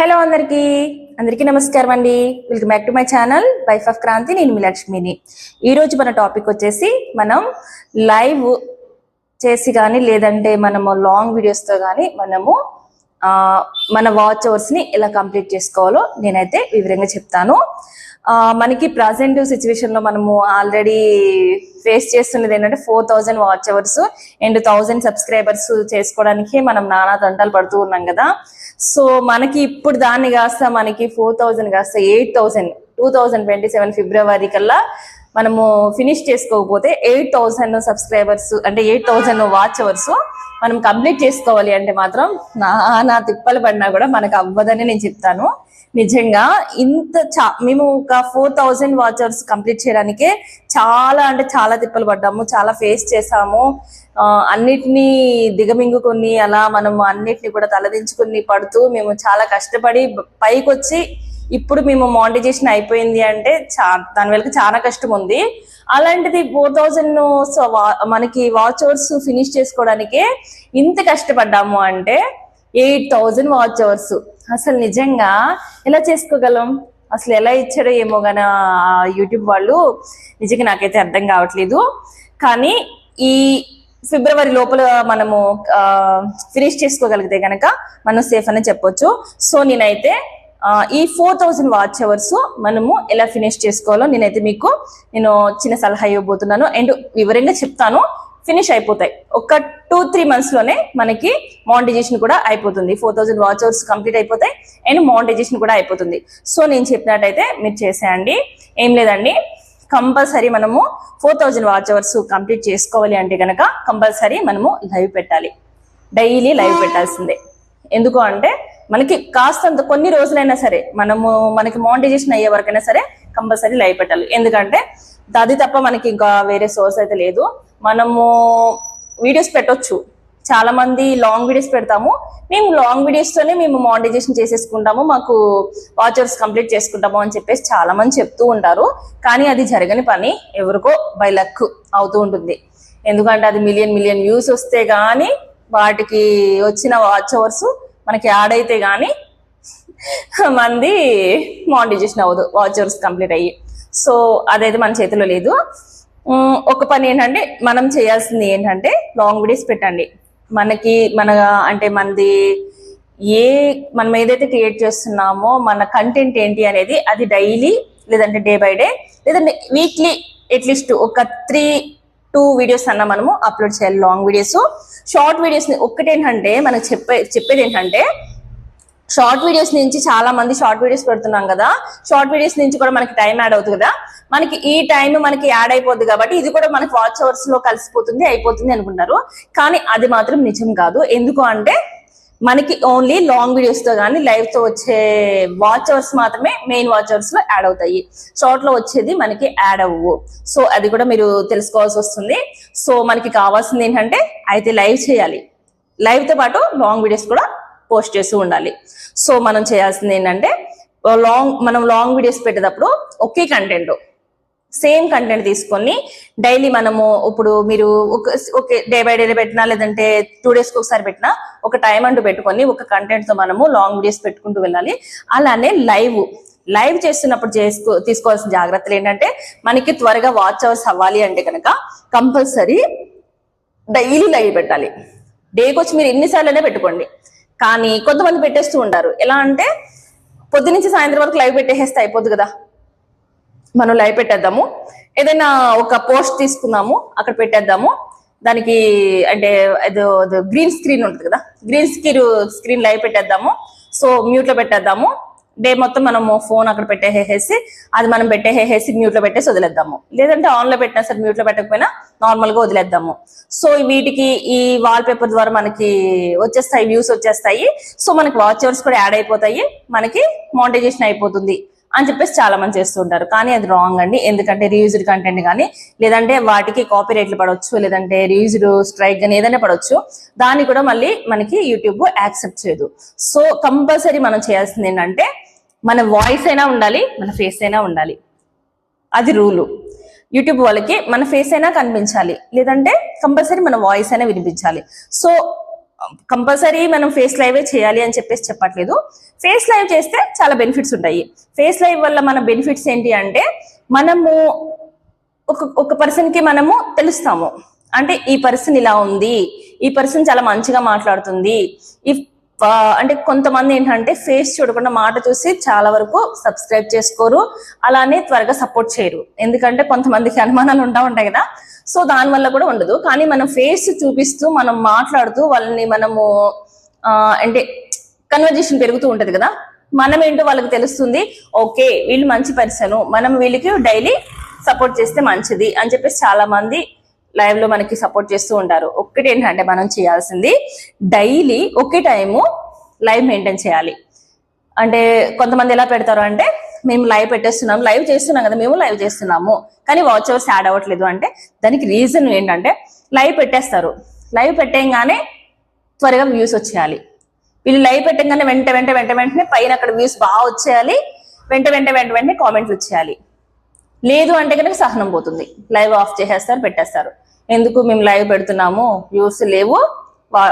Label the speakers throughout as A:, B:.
A: Hello అందరికీ నమస్కారం అండి. Welcome back to my channel wife of Kranti. నేను మీ లక్ష్మిని. ఈరోజు మన టాపిక్ వచ్చేసి మనం లైవ్ చేసి కానీ లేదంటే మనము లాంగ్ వీడియోస్తో కానీ మనము మన వాచ్ అవర్స్ని ఎలా కంప్లీట్ చేసుకోవాలో నేనైతే వివరంగా చెప్తాను. మనకి ప్రజెంట్ సిచ్యువేషన్లో మనము ఆల్రెడీ ఫేస్ చేస్తున్నది ఏంటంటే 4000 వాచ్ అవర్స్ అండ్ 1000 సబ్స్క్రైబర్స్ చేసుకోవడానికి మనం నానా తంటాలు పడుతూ ఉన్నాం కదా. సో మనకి ఇప్పుడు దాన్ని కాస్త మనకి 4000 కాస్త 8000 2027 ఫిబ్రవరి కల్లా మనము ఫినిష్ చేసుకోకపోతే 8000 సబ్స్క్రైబర్స్ అంటే 8000 వాచ్ అవర్స్ మనం కంప్లీట్ చేసుకోవాలి అంటే మాత్రం నా తిప్పలు పడినా కూడా మనకు అవ్వదని నేను చెప్తాను. నిజంగా మేము ఒక 4000 వాచ్ అవర్స్ కంప్లీట్ చేయడానికే చాలా అంటే చాలా తిప్పలు పడ్డాము, చాలా ఫేస్ చేసాము. అన్నిటినీ దిగమింగుకొని అలా మనం అన్నిటిని కూడా తలదించుకుని పడుతూ మేము చాలా కష్టపడి పైకి వచ్చి ఇప్పుడు మేము మానిటైజేషన్ అయిపోయింది అంటే దాని వెనక చాలా కష్టం ఉంది. అలాంటిది 4000 మనకి వాచ్ అవర్స్ ఫినిష్ చేసుకోవడానికే ఇంత కష్టపడ్డాము అంటే 8000 వాచ్ అవర్స్ అసలు నిజంగా ఎలా చేసుకోగలం? అసలు ఎలా ఇచ్చాడో ఏమో గానీ యూట్యూబ్ వాళ్ళు నిజంగా నాకైతే అర్థం కావట్లేదు. కానీ ఈ ఫిబ్రవరి లోపల మనము ఫినిష్ చేసుకోగలిగితే కనుక మనం సేఫ్ అని చెప్పొచ్చు. సో నేనైతే ఈ 4000 వాచ్ అవర్స్ మనము ఎలా ఫినిష్ చేసుకోవాలో నేను చిన్న సలహా ఇవ్వబోతున్నాను అండ్ వివరంగా చెప్తాను. ఫినిష్ అయిపోతాయి ఒక 2-3 months లోనే మనకి మానిటైజేషన్ కూడా అయిపోతుంది. 4000 వాచ్ అవర్స్ కంప్లీట్ అయిపోతాయి అండ్ మానిటైజేషన్ కూడా అయిపోతుంది. సో నేను చెప్పినట్టయితే మీరు చేసేయండి. ఏం లేదండి, కంపల్సరీ మనము 4000 వాచ్ అవర్స్ కంప్లీట్ చేసుకోవాలి అంటే కనుక కంపల్సరీ మనము లైవ్ పెట్టాలి. డైలీ లైవ్ పెట్టాల్సిందే. ఎందుకు అంటే మనకి కాస్తంత కొన్ని రోజులైనా సరే మనకి మానిటైజేషన్ అయ్యే వరకైనా సరే కంపల్సరీ లైవ్ పెట్టాలి. ఎందుకంటే అది తప్ప మనకి ఇంకా వేరే సోర్స్ అయితే లేదు. మనము వీడియోస్ పెట్టొచ్చు, చాలా మంది లాంగ్ వీడియోస్ పెడతాము. మేము లాంగ్ వీడియోస్ తోనే మేము మానిటైజేషన్ చేసేసుకుంటాము, మాకు వాచ్ అవర్స్ కంప్లీట్ చేసుకుంటాము అని చెప్పేసి చాలా మంది చెప్తూ ఉంటారు. కానీ అది జరగని పని, ఎవరికో బై లక్ అవుతూ ఉంటుంది. ఎందుకంటే అది మిలియన్ వ్యూస్ వస్తే గానీ వాటికి వచ్చిన వాచ్ అవర్స్ మనకి యాడ్ అయితే గానీ మంది మానిటైజేషన్ అవ్వదు వాచ్ అవర్స్ కంప్లీట్ అయ్యి. సో అదైతే మన చేతిలో లేదు. ఒక పని ఏంటంటే మనం చేయాల్సింది ఏంటంటే లాంగ్ వీడియోస్ పెట్టండి. మనం ఏదైతే క్రియేట్ చేస్తున్నామో మన కంటెంట్ ఏంటి అనేది అది డైలీ లేదంటే డే బై డే లేదంటే వీక్లీ అట్లీస్ట్ ఒక 3-2 వీడియోస్ అన్న మనము అప్లోడ్ చేయాలి. లాంగ్ వీడియోస్, షార్ట్ వీడియోస్ ఒక్కటేంటంటే మనకు చెప్పేది ఏంటంటే షార్ట్ వీడియోస్ నుంచి చాలా మంది షార్ట్ వీడియోస్ పెడుతున్నాం కదా, షార్ట్ వీడియోస్ నుంచి కూడా మనకి టైం యాడ్ అవుతుంది కదా. మనకి ఈ టైం మనకి యాడ్ అయిపోద్ది కాబట్టి ఇది కూడా మనకి వాచ్ అవర్స్ లో కలిసిపోతుంది అయిపోతుంది అనుకుంటారు. కానీ అది మాత్రం నిజం కాదు. ఎందుకు అంటే మనకి ఓన్లీ లాంగ్ వీడియోస్ తో కానీ లైవ్ తో వచ్చే వాచ్ అవర్స్ మాత్రమే మెయిన్ వాచ్ అవర్స్ లో యాడ్ అవుతాయి. షార్ట్ లో వచ్చేది మనకి యాడ్ అవ్వవు. సో అది కూడా మీరు తెలుసుకోవాల్సి వస్తుంది. సో మనకి కావాల్సింది ఏంటంటే అయితే లైవ్ చేయాలి, లైవ్ తో పాటు లాంగ్ వీడియోస్ కూడా పోస్ట్ చేస్తూ ఉండాలి. సో మనం చేయాల్సింది ఏంటంటే మనం లాంగ్ వీడియోస్ పెట్టేటప్పుడు ఒకే కంటెంట్ సేమ్ కంటెంట్ తీసుకొని డైలీ మనము ఇప్పుడు మీరు ఓకే డే బై డే పెట్టినా లేదంటే 2 days ఒకసారి పెట్టినా ఒక టైం అంటూ పెట్టుకొని ఒక కంటెంట్ తో మనము లాంగ్ వీడియోస్ పెట్టుకుంటూ వెళ్ళాలి. అలానే లైవ్ చేస్తున్నప్పుడు తీసుకోవాల్సిన జాగ్రత్తలు ఏంటంటే మనకి త్వరగా వాచ్ అవర్స్ అవ్వాలి అంటే కనుక కంపల్సరీ డైలీ లైవ్ పెట్టాలి. డేకి వచ్చి మీరు ఎన్నిసార్లనే పెట్టుకోండి. కానీ కొంతమంది పెట్టేస్తూ ఉంటారు. ఎలా అంటే పొద్దు నుంచి సాయంత్రం వరకు లైవ్ పెట్టేస్తే అయిపోద్ది కదా, మనం లైవ్ పెట్టేద్దాము, ఏదైనా ఒక పోస్ట్ తీసుకుందాము అక్కడ పెట్టేద్దాము, దానికి అంటే ఏదో గ్రీన్ స్క్రీన్ ఉంటుంది కదా, గ్రీన్ స్క్రీన్ లైవ్ పెట్టేద్దాము, సో మ్యూట్ లో పెట్టేద్దాము, డే మొత్తం మనము ఫోన్ అక్కడ పెట్టేసేసి అది మనం పెట్టేసేసి మ్యూట్ లో పెట్టేసి వదిలేద్దాము. లేదంటే ఆన్ లో పెట్టినా సరే మ్యూట్ లో పెట్టకపోయినా నార్మల్ గా వదిలేద్దాము. సో వీటికి ఈ వాల్ పేపర్ ద్వారా మనకి వచ్చేస్తాయి, వ్యూస్ వచ్చేస్తాయి. సో మనకి వాచ్ అవర్స్ కూడా యాడ్ అయిపోతాయి, మనకి మానిటైజేషన్ అయిపోతుంది అని చెప్పేసి చాలా మంది చేస్తుంటారు. కానీ అది రాంగ్ అండి. ఎందుకంటే రీయూజ్డ్ కంటెంట్ కానీ లేదంటే వాటికి కాపీ రైట్లు పడవచ్చు, లేదంటే రీయూజ్డ్ స్ట్రైక్ కానీ ఏదైనా పడవచ్చు. దాన్ని కూడా మళ్ళీ మనకి యూట్యూబ్ యాక్సెప్ట్ చేయదు. సో కంపల్సరీ మనం చేయాల్సింది ఏంటంటే మన వాయిస్ అయినా ఉండాలి, మన ఫేస్ అయినా ఉండాలి. అది రూలు. యూట్యూబ్ వాళ్ళకి మన ఫేస్ అయినా కనిపించాలి, లేదంటే కంపల్సరీ మన వాయిస్ అయినా వినిపించాలి. సో కంపల్సరీ మనం ఫేస్ లైవే చేయాలి అని చెప్పేసి చెప్పట్లేదు. ఫేస్ లైవ్ చేస్తే చాలా బెనిఫిట్స్ ఉంటాయి. ఫేస్ లైవ్ వల్ల మన బెనిఫిట్స్ ఏంటి అంటే మనము ఒక పర్సన్ కి మనము తెలుస్తాము. అంటే ఈ పర్సన్ ఇలా ఉంది, ఈ పర్సన్ చాలా మంచిగా మాట్లాడుతుంది. అంటే కొంతమంది ఏంటంటే ఫేస్ చూడకుండా మాట చూసి చాలా వరకు సబ్స్క్రైబ్ చేసుకోరు, అలానే త్వరగా సపోర్ట్ చేయరు. ఎందుకంటే కొంతమందికి అనుమానాలు ఉంటాయి కదా, సో దాని వల్ల కూడా ఉండదు. కానీ మనం ఫేస్ చూపిస్తూ మనం మాట్లాడుతూ వాళ్ళని మనము అంటే కన్వర్జేషన్ పెరుగుతూ ఉంటది కదా, మనం ఏంటో వాళ్ళకి తెలుస్తుంది. ఓకే వీళ్ళు మంచి పర్సన్, మనం వీళ్ళకి డైలీ సపోర్ట్ చేస్తే మంచిది అని చెప్పేసి చాలా మంది లైవ్ లో మనకి సపోర్ట్ చేస్తూ ఉంటారు. ఒక్కటి ఏంటంటే మనం చేయాల్సింది డైలీ ఒకే టైము లైవ్ మెయింటైన్ చేయాలి. అంటే కొంతమంది ఎలా పెడతారు అంటే మేము లైవ్ పెట్టేస్తున్నాం, లైవ్ చేస్తున్నాం కదా, మేము లైవ్ చేస్తున్నాము కానీ వాచ్ అవర్స్ యాడ్ అవ్వట్లేదు అంటే దానికి రీజన్ ఏంటంటే లైవ్ పెట్టేస్తారు. లైవ్ పెట్టేయంగానే త్వరగా వ్యూస్ వచ్చేయాలి. వీళ్ళు లైవ్ పెట్టగానే వెంటనే పైన అక్కడ వ్యూస్ బాగా వచ్చేయాలి, వెంటనే కామెంట్లు వచ్చేయాలి. లేదు అంటే కనుక సహనం పోతుంది, లైవ్ ఆఫ్ చేసేస్తారు, పెట్టేస్తారు. ఎందుకు మేము లైవ్ పెడుతున్నాము, వ్యూస్ లేవు,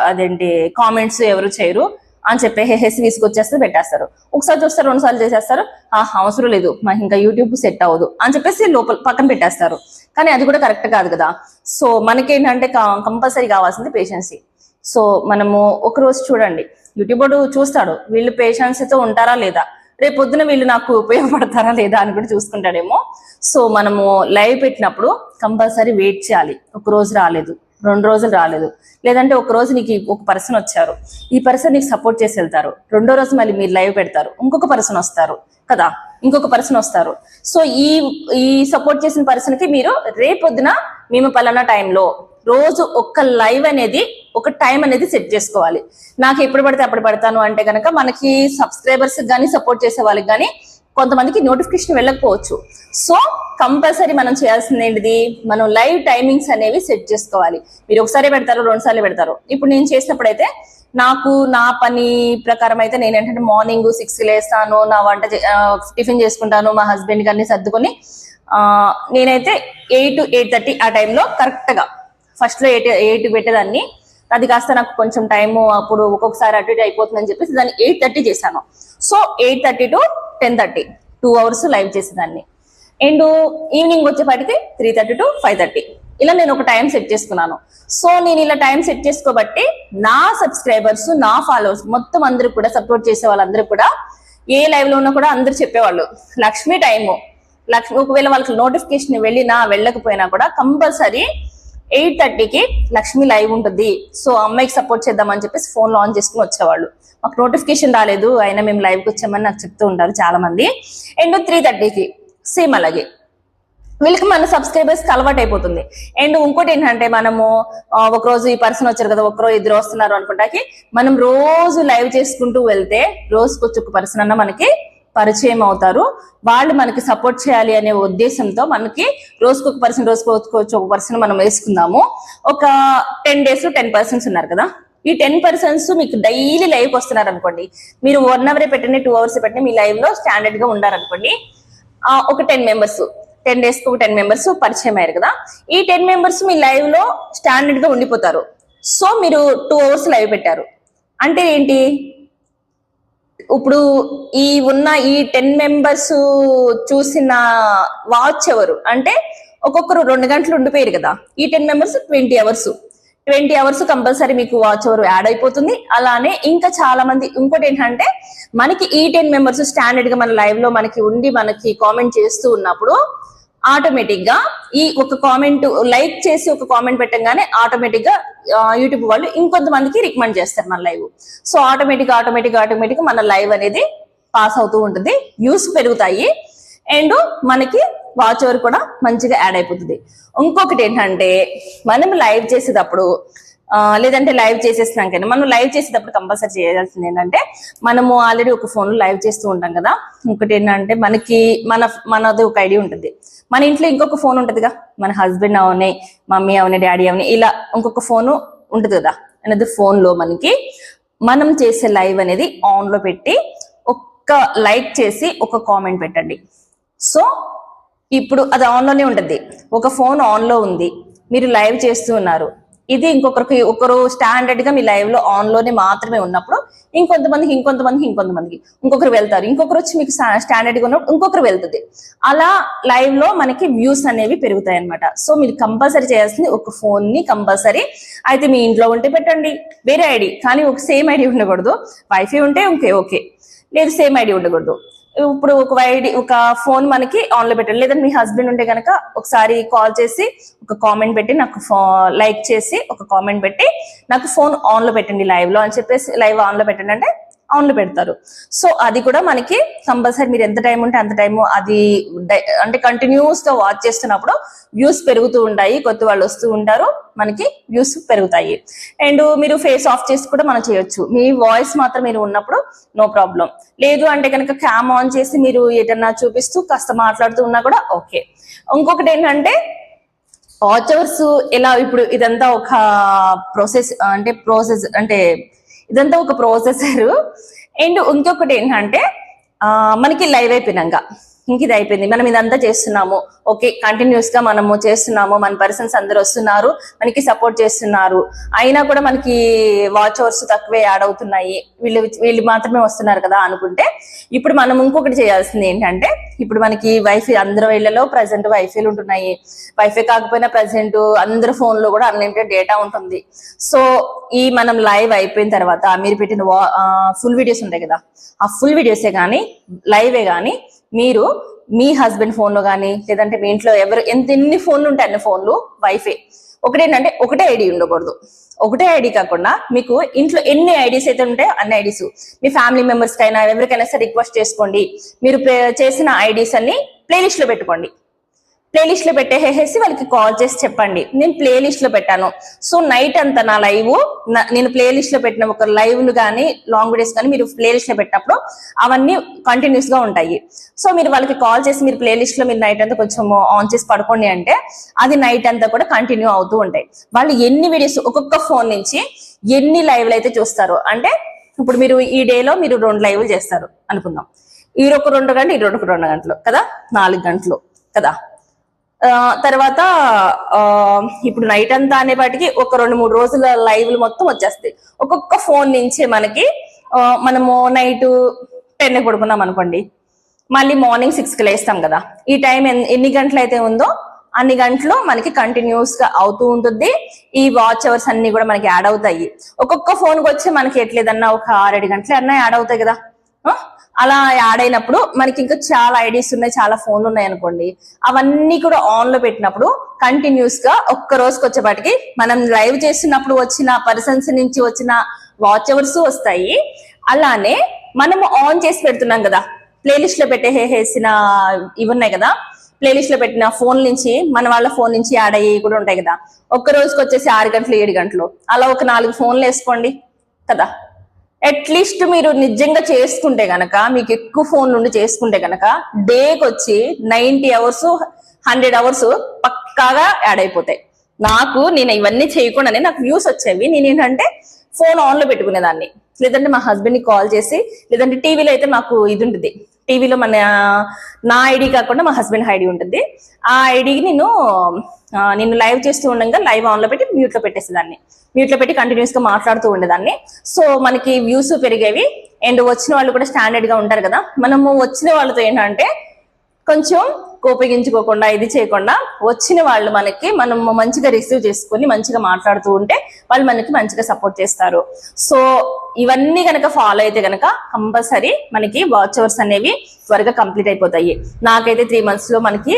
A: అదేంటి కామెంట్స్ ఎవరు చేయరు అని చెప్పేసి తీసుకొచ్చేస్తే పెట్టేస్తారు. ఒకసారి చూస్తారు, 2 సార్లు చేసేస్తారు, అవసరం లేదు మాకు ఇంకా యూట్యూబ్ సెట్ అవ్వదు అని చెప్పేసి లోపల పక్కన పెట్టేస్తారు. కానీ అది కూడా కరెక్ట్ కాదు కదా. సో మనకేంటంటే కంపల్సరీ కావాల్సింది పేషెన్సీ. సో మనము ఒక రోజు చూడండి, యూట్యూబ్ చూస్తాడు వీళ్ళు పేషెన్సీతో ఉంటారా లేదా, రేపు పొద్దున వీళ్ళు నాకు ఉపయోగపడతారా లేదా అని కూడా చూసుకుంటాడేమో. సో మనము లైవ్ పెట్టినప్పుడు కంపల్సరీ వెయిట్ చేయాలి. ఒక రోజు రాలేదు, 2 రోజులు రాలేదు, లేదంటే ఒక రోజు నీకు ఒక పర్సన్ వచ్చారు, ఈ పర్సన్ నీకు సపోర్ట్ చేసి వెళ్తారు. 2వ రోజు మళ్ళీ మీరు లైవ్ పెడతారు, ఇంకొక పర్సన్ వస్తారు కదా, ఇంకొక పర్సన్ వస్తారు. సో ఈ సపోర్ట్ చేసిన పర్సన్ కి మీరు రేపొద్దున మేము పలానా టైంలో రోజు ఒక లైవ్ అనేది ఒక టైం అనేది సెట్ చేసుకోవాలి. నాకు ఎప్పుడు పడితే అప్పుడు పెడతాను అంటే కనుక మనకి సబ్స్క్రైబర్స్ కానీ సపోర్ట్ చేసే వాళ్ళకి కానీ కొంతమందికి నోటిఫికేషన్ వెళ్ళకపోవచ్చు. సో కంపల్సరీ మనం చేయాల్సింది ఏంటిది, మనం లైవ్ టైమింగ్స్ అనేవి సెట్ చేసుకోవాలి. మీరు ఒకసారి పెడతారు, 2 సార్లు పెడతారు. ఇప్పుడు నేను చేసినప్పుడైతే నాకు నా పని ప్రకారం అయితే నేను ఏంటంటే మార్నింగ్ 6కి లేస్తాను, నా వంట టిఫిన్ చేసుకుంటాను, మా హస్బెండ్ గారిని సర్దుకొని నేనైతే 8 to 8:30 ఆ టైంలో కరెక్ట్ గా ఫస్ట్ లో 8 పెట్టేదాన్ని. అది కాస్త నాకు కొంచెం టైము అప్పుడు ఒక్కొక్కసారి అటు ఇటు అయిపోతుందని చెప్పేసి దాన్ని 8:30 చేశాను. సో 8:30 to 10:30 2 hours లైవ్ చేసేదాన్ని. అండ్ ఈవినింగ్ వచ్చేపాటికి 3:30 to 5:30 ఇలా నేను ఒక టైం సెట్ చేసుకున్నాను. సో నేను ఇలా టైం సెట్ చేసుకోబట్టి నా సబ్స్క్రైబర్స్, నా ఫాలోవర్స్ మొత్తం అందరూ కూడా సపోర్ట్ చేసే వాళ్ళందరూ కూడా ఏ లైవ్ లో ఉన్నా కూడా అందరూ చెప్పేవాళ్ళు లక్ష్మి టైము, ఒకవేళ వాళ్ళకి నోటిఫికేషన్ వెళ్ళకపోయినా కూడా కంపల్సరీ 8:30కి లక్ష్మి లైవ్ ఉంటుంది. సో అమ్మాయికి సపోర్ట్ చేద్దామని చెప్పేసి ఫోన్ ఆన్ చేసుకుని వచ్చేవాళ్ళు. మాకు నోటిఫికేషన్ రాలేదు అయినా మేము లైవ్కి వచ్చామని నాకు చెప్తూ ఉంటారు చాలా మంది. అండ్ 3:30కి సేమ్ అలాగే వీళ్ళకి మన సబ్స్క్రైబర్స్ కి అలవాటు అయిపోతుంది. అండ్ ఇంకోటి ఏంటంటే మనము ఒక రోజు ఈ పర్సన్ వచ్చారు కదా, ఒకరోజు 2 వస్తున్నారు అనుకుంటాకి మనం రోజు లైవ్ చేసుకుంటూ వెళ్తే రోజుకి వచ్చి ఒక పర్సన్ అన్న మనకి పరిచయం అవుతారు. వాళ్ళు మనకి సపోర్ట్ చేయాలి అనే ఉద్దేశంతో మనకి రోజుకొక పర్సన్ మనం వేసుకుందాము. ఒక 10 days 10 persons ఉన్నారు కదా, ఈ 10 persons మీకు డైలీ లైవ్కి వస్తున్నారు అనుకోండి, మీరు 1 hour పెట్టండి 2 hours పెట్టండి, మీ లైవ్ లో స్టాండర్డ్ గా ఉండారనుకోండి, ఒక 10 members 10 days కి 10 members పరిచయం అయ్యారు కదా, ఈ 10 members మీ లైవ్ లో స్టాండర్డ్ గా ఉండిపోతారు. సో మీరు 2 hours లైవ్ పెట్టారు అంటే ఏంటి, ఇప్పుడు ఈ 10 members చూసిన వాచ్ ఎవరు అంటే ఒక్కొక్కరు 2 గంటలు ఉండిపోయారు కదా, ఈ 10 members 20 hours కంపల్సరీ మీకు వాచ్ అవర్ యాడ్ అయిపోతుంది. అలానే ఇంకా చాలా మంది ఇంకోటి ఏంటంటే మనకి ఈ 10 members స్టాండర్డ్ గా మన లైవ్ లో మనకి ఉండి మనకి కామెంట్ చేస్తూ ఉన్నప్పుడు ఆటోమేటిక్ గా ఈ ఒక కామెంట్ లైక్ చేసి ఒక కామెంట్ పెట్టగానే ఆటోమేటిక్ గా యూట్యూబ్ వాళ్ళు ఇంకొంతమందికి రికమెండ్ చేస్తారు మన లైవ్. సో ఆటోమేటిక్ మన లైవ్ అనేది పాస్ అవుతూ ఉంటుంది, వ్యూస్ పెరుగుతాయి అండ్ మనకి వాచ్ అవర్ కూడా మంచిగా యాడ్ అయిపోతుంది. ఇంకొకటి ఏంటంటే మనం లైవ్ చేసేటప్పుడు లేదంటే లైవ్ చేసేసినాకైనా మనం లైవ్ చేసేటప్పుడు కంపల్సరీ చేయాల్సింది ఏంటంటే మనము ఆల్రెడీ ఒక ఫోన్ లో లైవ్ చేస్తూ ఉంటాం కదా, ఇంకోటి ఏంటంటే మనది ఒక ఐడి ఉంటుంది, మన ఇంట్లో ఇంకొక ఫోన్ ఉంటుందిగా, మన హస్బెండ్ అవని మమ్మీ అవని డాడీ అవని ఇలా ఇంకొక ఫోన్ ఉంటుంది కదా, అనేది ఫోన్ లో మనకి మనం చేసే లైవ్ అనేది ఆన్ లో పెట్టి ఒక్క లైక్ చేసి ఒక కామెంట్ పెట్టండి. సో ఇప్పుడు అది ఆన్ లోనే ఉంటుంది, ఒక ఫోన్ ఆన్ లో ఉంది, మీరు లైవ్ చేస్తూ ఉన్నారు, ఇది ఇంకొకరికి ఒకరు స్టాండర్డ్ గా మీ లైవ్ లో ఆన్ లోనే మాత్రమే ఉన్నప్పుడు ఇంకొంతమందికి ఇంకొకరు వెళ్తారు, ఇంకొకరు వచ్చి మీకు స్టాండర్డ్ గా ఉన్నప్పుడు ఇంకొకరు వెళ్తుంది. అలా లైవ్ లో మనకి వ్యూస్ అనేవి పెరుగుతాయి అనమాట. సో మీరు కంపల్సరీ చేయాల్సింది ఒక ఫోన్ ని కంపల్సరీ అయితే మీ ఇంట్లో ఉంటే పెట్టండి, వేరే ఐడి కానీ ఒక సేమ్ ఐడి ఉండకూడదు. వైఫై ఉంటే ఓకే, లేదు సేమ్ ఐడి ఉండకూడదు. ఇప్పుడు ఒక ఫోన్ మనకి ఆన్ లో పెట్టండి. లేదంటే మీ హస్బెండ్ ఉంటే కనుక ఒకసారి కాల్ చేసి ఒక కామెంట్ పెట్టి నాకు లైక్ చేసి ఒక కామెంట్ పెట్టి నాకు ఫోన్ ఆన్ లో పెట్టండి లైవ్ లో అని చెప్పేసి లైవ్ ఆన్ లో పెట్టండి అంటే ఆన్ లో పెడతారు. సో అది కూడా మనకి కంపల్సరీ మీరు ఎంత టైం ఉంటే అంత టైము అది అంటే కంటిన్యూస్ గా వాచ్ చేస్తున్నప్పుడు వ్యూస్ పెరుగుతూ ఉంటాయి, కొత్త వాళ్ళు వస్తూ ఉంటారు, మనకి వ్యూస్ పెరుగుతాయి. అండ్ మీరు ఫేస్ ఆఫ్ చేసి కూడా మనం చేయొచ్చు. మీ వాయిస్ మాత్రం మీరు ఉన్నప్పుడు నో ప్రాబ్లం. లేదు అంటే కనుక క్యామ్ ఆన్ చేసి మీరు ఏదన్నా చూపిస్తూ కాస్త మాట్లాడుతూ ఉన్నా కూడా ఓకే. ఇంకొకటి ఏంటంటే వాచ్ అవర్స్ ఎలా ఇప్పుడు ఇదంతా ఒక ప్రాసెస్ అంటే ఇదంతా ఒక ప్రాసెసర్. అండ్ ఇంకొకటి ఏంటంటే మనకి లైవ్ అయిపోయినాక ఇంక ఇది అయిపోయింది, మనం ఇదంతా చేస్తున్నాము, ఓకే కంటిన్యూస్ గా మనము చేస్తున్నాము, మన పర్సన్స్ అందరు వస్తున్నారు, మనకి సపోర్ట్ చేస్తున్నారు, అయినా కూడా మనకి వాచ్ అవర్స్ తక్కువే యాడ్ అవుతున్నాయి, వీళ్ళు మాత్రమే వస్తున్నారు కదా అనుకుంటే ఇప్పుడు మనం ఇంకొకటి చేయాల్సింది ఏంటంటే ఇప్పుడు మనకి వైఫై అందరి ఇళ్లలో ప్రజెంట్ వైఫైలు ఉంటున్నాయి. వైఫై కాకపోయినా ప్రజెంట్ అందరి ఫోన్ లో కూడా అన్లిమిటెడ్ డేటా ఉంటుంది. సో ఈ మనం లైవ్ అయిపోయిన తర్వాత మీరు పెట్టిన ఫుల్ వీడియోస్ ఉంటాయి కదా, ఆ ఫుల్ వీడియోసే కానీ లైవే కానీ మీరు మీ హస్బెండ్ ఫోన్ లో కానీ లేదంటే మీ ఇంట్లో ఎన్ని ఫోన్లు ఉంటాయి అన్ని ఫోన్లు వైఫై ఒకటేంటంటే ఒకటే ఐడి ఉండకూడదు. ఒకటే ఐడి కాకుండా మీకు ఇంట్లో ఎన్ని ఐడీస్ అయితే ఉంటాయో అన్ని ఐడీస్ మీ ఫ్యామిలీ మెంబర్స్ కైనా ఎవరికైనా సరే రిక్వెస్ట్ చేసుకోండి. మీరు చేసిన ఐడీస్ అన్ని ప్లేలిస్ట్ లో పెట్టుకోండి. ప్లేలిస్ట్ లో పెట్టేసేసి వాళ్ళకి కాల్ చేసి చెప్పండి నేను ప్లేలిస్ట్ లో పెట్టాను. సో నైట్ అంతా నా లైవ్ నేను ప్లేలిస్ట్ లో పెట్టిన ఒక లైవ్లు కానీ లాంగ్ వీడియోస్ కానీ మీరు ప్లేలిస్ట్ లో పెట్టినప్పుడు అవన్నీ కంటిన్యూస్ గా ఉంటాయి. సో మీరు వాళ్ళకి కాల్ చేసి మీరు ప్లేలిస్ట్ లో మీరు నైట్ అంతా కొంచెం ఆన్ చేసి పడుకోండి అంటే అది నైట్ అంతా కూడా కంటిన్యూ అవుతూ ఉంటాయి. వాళ్ళు ఎన్ని వీడియోస్ ఒక్కొక్క ఫోన్ నుంచి ఎన్ని లైవ్లు అయితే చూస్తారు అంటే ఇప్పుడు మీరు ఈ డేలో మీరు 2 లైవ్లు చేస్తారు అనుకుందాం, ఈ ఒక 2 గంటలు ఈ ఒక 2 గంటలు కదా, 4 గంటలు కదా. తర్వాత ఇప్పుడు నైట్ అంతా అనేపాటికి ఒక 2-3 రోజుల లైవ్లు మొత్తం వచ్చేస్తాయి ఒక్కొక్క ఫోన్ నుంచి. మనము నైట్ 10 పడుకున్నాం అనుకోండి, మళ్ళీ మార్నింగ్ 6కి లేస్తాం కదా, ఈ టైం ఎన్ని గంటలు అయితే ఉందో అన్ని గంటలు మనకి కంటిన్యూస్ గా అవుతూ ఉంటుంది. ఈ వాచ్ అవర్స్ అన్ని కూడా మనకి యాడ్ అవుతాయి. ఒక్కొక్క ఫోన్ కి వచ్చి మనకి ఎట్లేదన్నా ఒక 6-7 గంటలు అన్నా యాడ్ అవుతాయి కదా. అలా యాడ్ అయినప్పుడు మనకి ఇంకా చాలా ఐడీస్ ఉన్నాయి, చాలా ఫోన్లు ఉన్నాయి అనుకోండి, అవన్నీ కూడా ఆన్ లో పెట్టినప్పుడు కంటిన్యూస్ గా ఒక్క రోజుకి వచ్చేపాటికి మనం లైవ్ చేస్తున్నప్పుడు వచ్చిన పర్సన్స్ నుంచి వచ్చిన వాచ్ అవర్స్ వస్తాయి. అలానే మనము ఆన్ చేసి పెడుతున్నాం కదా, ప్లేలిస్ట్ లో పెట్టేసేసిన ఇవి ఉన్నాయి కదా, ప్లేలిస్ట్ లో పెట్టిన ఫోన్ నుంచి మన వాళ్ళ ఫోన్ నుంచి యాడ్ అయ్యి కూడా ఉంటాయి కదా. ఒక్క రోజుకి వచ్చేసి 6 గంటలు 7 గంటలు అలా ఒక 4 ఫోన్లు వేసుకోండి కదా. అట్లీస్ట్ మీరు నిజంగా చేసుకుంటే గనక మీకు ఎక్కువ ఫోన్ నుండి చేసుకుంటే గనక డేకి వచ్చి 90 అవర్స్ 100 అవర్స్ పక్కాగా యాడ్ అయిపోతాయి. నేను ఇవన్నీ చేయకుండానే నాకు వ్యూస్ వచ్చేవి. నేనేంటంటే ఫోన్ ఆన్ లో పెట్టుకునేదాన్ని, లేదంటే మా హస్బెండ్ ని కాల్ చేసి, లేదంటే టీవీలో అయితే మాకు ఇది ఉంటుంది, టీవీలో నా ఐడి కాకుండా మా హస్బెండ్ ఐడి ఉంటుంది, ఆ ఐడికి నేను లైవ్ చేస్తూ ఉండగా లైవ్ ఆన్ లో పెట్టి మ్యూట్ లో పెట్టేసేదాన్ని, మ్యూట్ లో పెట్టి కంటిన్యూస్ గా మాట్లాడుతూ ఉండేదాన్ని. సో మనకి వ్యూస్ పెరిగేవి. అండ్ వచ్చిన వాళ్ళు కూడా స్టాండర్డ్ గా ఉంటారు కదా. మనము వచ్చిన వాళ్ళతో ఏంటంటే కొంచెం కోపగించుకోకుండా ఇది చేయకుండా వచ్చిన వాళ్ళు మనము మంచిగా రిసీవ్ చేసుకుని మంచిగా మాట్లాడుతూ ఉంటే వాళ్ళు మనకి మంచిగా సపోర్ట్ చేస్తారు. సో ఇవన్నీ కనుక ఫాలో అయితే కనుక కంపల్సరీ మనకి వాచ్ అవర్స్ అనేవి త్వరగా కంప్లీట్ అయిపోతాయి. నాకైతే 3 months లో మనకి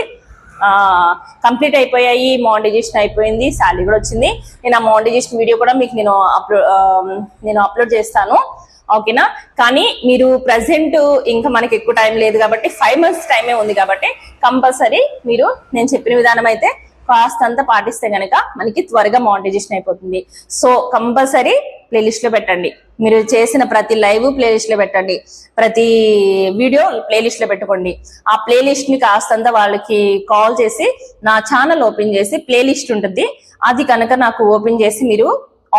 A: కంప్లీట్ అయిపోయాయి. మానిటైజేషన్ అయిపోయింది, శాలరీ కూడా వచ్చింది. నేను ఆ మానిటైజేషన్ వీడియో కూడా మీకు నేను అప్లోడ్ చేస్తాను, ఓకేనా. కానీ మీరు ప్రజెంట్ ఇంకా మనకి ఎక్కువ టైం లేదు కాబట్టి 5 months టైమే ఉంది కాబట్టి కంపల్సరీ మీరు నేను చెప్పిన విధానం అయితే కాస్తంతా పాటిస్తే గనక మనకి త్వరగా మానిటైజేషన్ అయిపోతుంది. సో కంపల్సరీ ప్లేలిస్ట్ లో పెట్టండి, మీరు చేసిన ప్రతి లైవ్ ప్లేలిస్ట్ లో పెట్టండి, ప్రతి వీడియో ప్లేలిస్ట్ లో పెట్టుకోండి. ఆ ప్లేలిస్ట్ ని కాస్తంతా వాళ్ళకి కాల్ చేసి నా ఛానల్ ఓపెన్ చేసి ప్లేలిస్ట్ ఉంటుంది, అది కనుక నాకు ఓపెన్ చేసి మీరు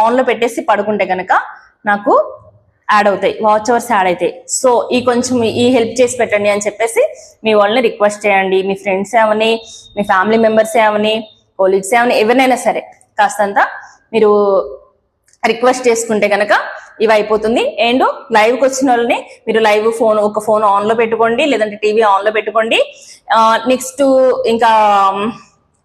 A: ఆన్ లో పెట్టేసి పడుకుంటే కనుక నాకు యాడ్ అవుతాయి, వాచ్ అవర్స్ యాడ్ అవుతాయి. సో కొంచెం హెల్ప్ చేసి పెట్టండి అని చెప్పేసి మీ వాళ్ళని రిక్వెస్ట్ చేయండి. మీ ఫ్రెండ్స్ ఏమని, మీ ఫ్యామిలీ మెంబర్స్ ఏమని, కొలీగ్స్ ఏమని, ఎవరినైనా సరే కాస్తంత మీరు రిక్వెస్ట్ చేసుకుంటే కనుక ఇవి అయిపోతుంది. అండ్ లైవ్ కి వచ్చిన వాళ్ళని మీరు లైవ్ ఒక ఫోన్ ఆన్ లో పెట్టుకోండి, లేదంటే టీవీ ఆన్ లో పెట్టుకోండి. నెక్స్ట్ ఇంకా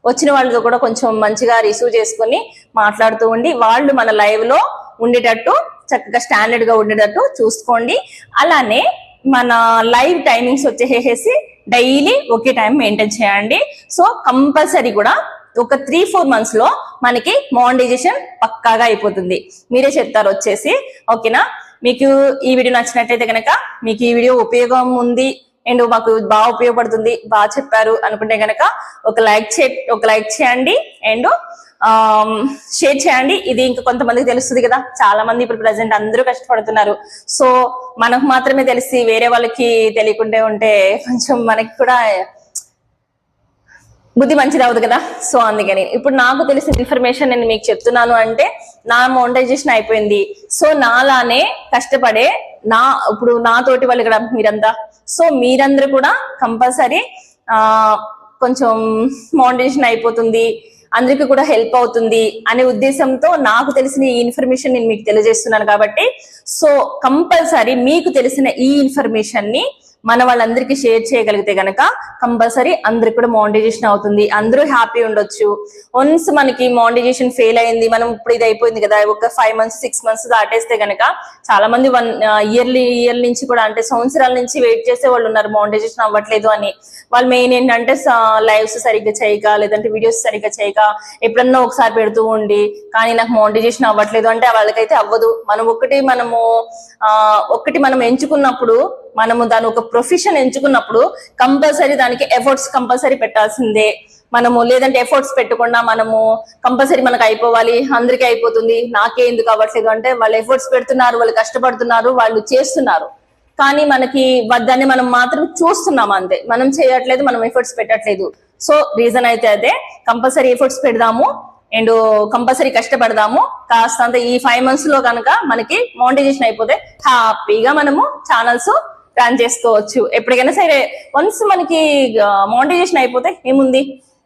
A: వచ్చిన వాళ్ళతో కూడా కొంచెం మంచిగా రిసీవ్ చేసుకుని మాట్లాడుతూ ఉండి వాళ్ళు మన లైవ్ లో ఉండేటట్టు చక్కగా స్టాండర్డ్ గా ఉండేటట్టు చూసుకోండి. అలానే మన లైవ్ టైమింగ్స్ వచ్చేసేసి డైలీ ఒకే టైం మెయింటైన్ చేయండి. సో కంపల్సరీ కూడా ఒక 3-4 months లో మనకి మానిటైజేషన్ పక్కాగా అయిపోతుంది. మీరే చెప్తారు వచ్చేసి. ఓకేనా? మీకు ఈ వీడియో నచ్చినట్లయితే కనుక మీకు ఈ వీడియో ఉపయోగం ఉంది అండ్ మాకు బాగా ఉపయోగపడుతుంది, బాగా చెప్పారు అనుకుంటే కనుక ఒక లైక్ చేయండి అండ్ షేర్ చేయండి. ఇది ఇంకా కొంతమందికి తెలుస్తుంది కదా, చాలా మంది ఇప్పుడు ప్రెసెంట్ అందరూ కష్టపడుతున్నారు. సో మనకు మాత్రమే తెలిసి వేరే వాళ్ళకి తెలియకుంటే ఉంటే కొంచెం మనకి కూడా బుద్ధి మంచిది అవుతుంది కదా. సో అందుకని ఇప్పుడు నాకు తెలిసిన ఇన్ఫర్మేషన్ నేను మీకు చెప్తున్నాను అంటే నా మానిటైజేషన్ అయిపోయింది. సో నాలానే కష్టపడే ఇప్పుడు నాతోటి వాళ్ళు ఇక్కడ మీరంతా, సో మీరందరూ కూడా కంపల్సరీ కొంచెం మానిటైజేషన్ అయిపోతుంది, అందరికీ కూడా హెల్ప్ అవుతుంది అనే ఉద్దేశంతో నాకు తెలిసిన ఈ ఇన్ఫర్మేషన్ నేను మీకు తెలియజేస్తున్నాను. కాబట్టి సో కంపల్సరీ మీకు తెలిసిన ఈ ఇన్ఫర్మేషన్ ని మన వాళ్ళందరికీ షేర్ చేయగలిగితే గనక కంపల్సరీ అందరికి కూడా మానిటైజేషన్ అవుతుంది, అందరూ హ్యాపీ ఉండొచ్చు. వన్స్ మనకి మానిటైజేషన్ ఫెయిల్ అయింది, మనం ఇప్పుడు ఇది అయిపోయింది కదా, ఒక 5 months 6 months దాటేస్తే గనక చాలా మంది ఇయర్ నుంచి కూడా అంటే సంవత్సరాల నుంచి వెయిట్ చేసే వాళ్ళు ఉన్నారు మానిటైజేషన్ అవ్వట్లేదు అని. వాళ్ళు మెయిన్ ఏంటంటే లైవ్స్ సరిగ్గా చేయక, లేదంటే వీడియోస్ సరిగ్గా చేయక, ఎప్పుడన్నా ఒకసారి పెడుతూ ఉండి కానీ నాకు మానిటైజేషన్ అవ్వట్లేదు అంటే వాళ్ళకైతే అవ్వదు. ఒకటి మనం ఎంచుకున్నప్పుడు, మనము దాని ఒక ప్రొఫెషన్ ఎంచుకున్నప్పుడు కంపల్సరీ దానికి ఎఫర్ట్స్ కంపల్సరీ పెట్టాల్సిందే. మనము లేదంటే ఎఫర్ట్స్ పెట్టకుండా మనము కంపల్సరీ మనకు అయిపోవాలి, అందరికీ అయిపోతుంది, నాకే ఎందుకు అవ్వట్లేదు అంటే వాళ్ళు ఎఫర్ట్స్ పెడుతున్నారు, వాళ్ళు కష్టపడుతున్నారు, వాళ్ళు చేస్తున్నారు. కానీ మనకి దాన్ని మనం మాత్రం చూస్తున్నాం అంతే, మనం చేయట్లేదు, మనం ఎఫర్ట్స్ పెట్టట్లేదు. సో రీజన్ అయితే అదే. కంపల్సరీ ఎఫర్ట్స్ పెడదాము అండ్ కంపల్సరీ కష్టపడదాము. కాస్తంత ఈ 5 months లో కనుక మనకి మానిటైజేషన్ అయిపోతే హ్యాపీగా మనము ఛానల్స్ రన్ చేసుకోవచ్చు. ఎప్పటికైనా సరే వన్స్ మనకి మానిటైజేషన్ అయిపోతే ఏముంది,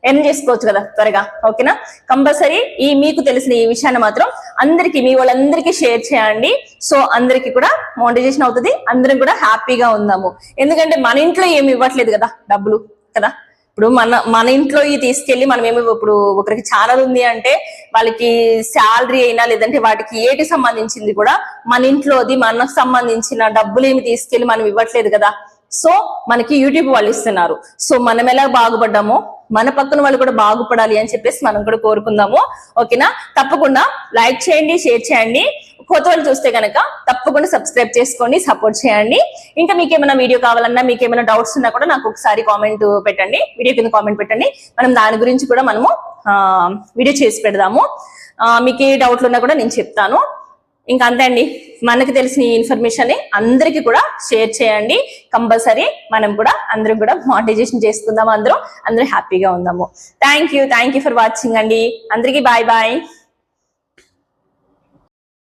A: ఎర్న్ చేసుకోవచ్చు కదా త్వరగా. ఓకేనా? కంపల్సరీ మీకు తెలిసిన ఈ విషయాన్ని మాత్రం మీ వాళ్ళందరికీ షేర్ చేయండి. సో అందరికి కూడా మానిటైజేషన్ అవుతుంది, అందరం కూడా హ్యాపీగా ఉందాము. ఎందుకంటే మన ఇంట్లో ఏమి ఇవ్వట్లేదు కదా డబ్బులు కదా. ఇప్పుడు మన ఇంట్లో తీసుకెళ్లి మనం ఇప్పుడు ఒకరికి ఛానల్ ఉంది అంటే వాళ్ళకి శాలరీ అయినా లేదంటే వాటికి ఏటి సంబంధించింది కూడా మన ఇంట్లోది మనకు సంబంధించిన డబ్బులు ఏమి తీసుకెళ్లి మనం ఇవ్వట్లేదు కదా. సో మనకి యూట్యూబ్ వాళ్ళు ఇస్తున్నారు. సో మనం ఎలా బాగుపడ్డామో మన పక్కన వాళ్ళు కూడా బాగుపడాలి అని చెప్పేసి మనం కూడా కోరుకుందాము. ఓకేనా? తప్పకుండా లైక్ చేయండి, షేర్ చేయండి. కొత్త వాళ్ళు చూస్తే కనుక తప్పకుండా సబ్స్క్రైబ్ చేసుకోండి, సపోర్ట్ చేయండి. ఇంకా మీకేమైనా వీడియో కావాలన్నా, మీకేమైనా డౌట్స్ ఉన్నా కూడా నాకు ఒకసారి కామెంట్ పెట్టండి, వీడియో కింద కామెంట్ పెట్టండి. మనం దాని గురించి కూడా మనము వీడియో చేసి పెడదాము. మీకు ఏ డౌట్లు ఉన్నా కూడా నేను చెప్తాను. ఇంకా అంతే అండి, మనకు తెలిసిన ఈ ఇన్ఫర్మేషన్ ని అందరికీ కూడా షేర్ చేయండి. కంపల్సరీ మనం కూడా అందరం కూడా మానిటైజేషన్ చేసుకుందాము, అందరూ హ్యాపీగా ఉందాము. థ్యాంక్ యూ ఫర్ వాచింగ్ అండి. అందరికీ బాయ్ బాయ్.